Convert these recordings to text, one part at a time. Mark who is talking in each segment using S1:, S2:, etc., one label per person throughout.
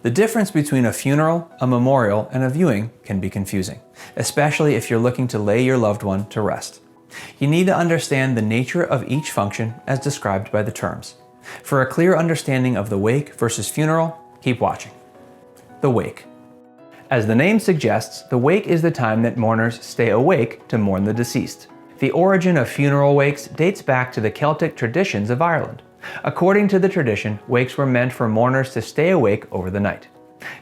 S1: The difference between a funeral, a memorial, and a viewing can be confusing, especially if you're looking to lay your loved one to rest. You need to understand the nature of each function as described by the terms. For a clear understanding of the wake versus funeral, keep watching. The wake. As the name suggests, the wake is the time that mourners stay awake to mourn the deceased. The origin of funeral wakes dates back to the Celtic traditions of Ireland. According to the tradition, wakes were meant for mourners to stay awake over the night.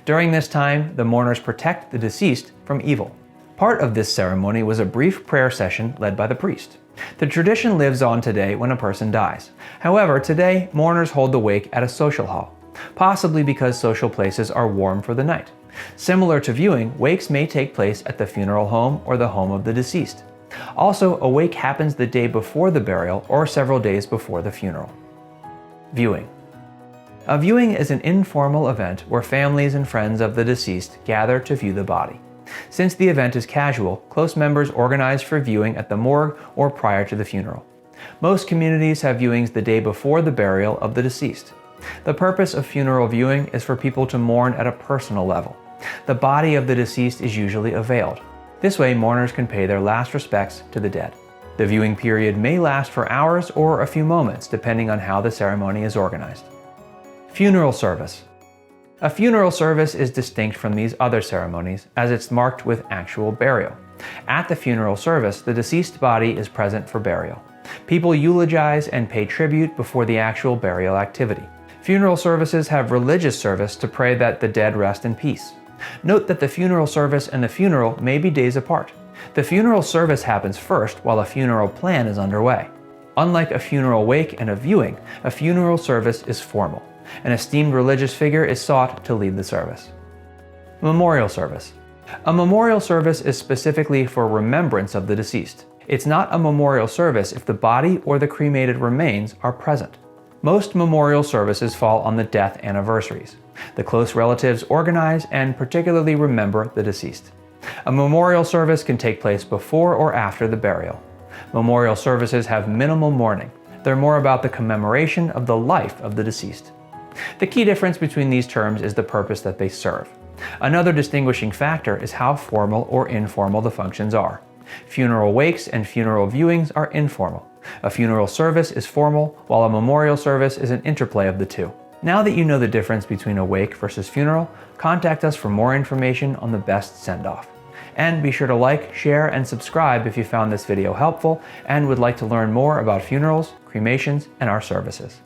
S1: During this time, the mourners protect the deceased from evil. Part of this ceremony was a brief prayer session led by the priest. The tradition lives on today when a person dies. However, today, mourners hold the wake at a social hall, possibly because social places are warm for the night. Similar to viewing, wakes may take place at the funeral home or the home of the deceased. Also, a wake happens the day before the burial or several days before the funeral. Viewing. A viewing is an informal event where families and friends of the deceased gather to view the body. Since the event is casual, close members organize for viewing at the morgue or prior to the funeral. Most communities have viewings the day before the burial of the deceased. The purpose of funeral viewing is for people to mourn at a personal level. The body of the deceased is usually unveiled. This way, mourners can pay their last respects to the dead. The viewing period may last for hours or a few moments, depending on how the ceremony is organized. Funeral service. A funeral service is distinct from these other ceremonies as it's marked with actual burial. At the funeral service, the deceased body is present for burial. People eulogize and pay tribute before the actual burial activity. Funeral services have religious service to pray that the dead rest in peace. Note that the funeral service and the funeral may be days apart. The funeral service happens first while a funeral plan is underway. Unlike a funeral wake and a viewing, a funeral service is formal. An esteemed religious figure is sought to lead the service. Memorial service. A memorial service is specifically for remembrance of the deceased. It's not a memorial service if the body or the cremated remains are present. Most memorial services fall on the death anniversaries. The close relatives organize and particularly remember the deceased. A memorial service can take place before or after the burial. Memorial services have minimal mourning. They're more about the commemoration of the life of the deceased. The key difference between these terms is the purpose that they serve. Another distinguishing factor is how formal or informal the functions are. Funeral wakes and funeral viewings are informal. A funeral service is formal, while a memorial service is an interplay of the two. Now that you know the difference between a wake versus funeral, contact us for more information on the best send-off. And be sure to like, share, and subscribe if you found this video helpful and would like to learn more about funerals, cremations, and our services.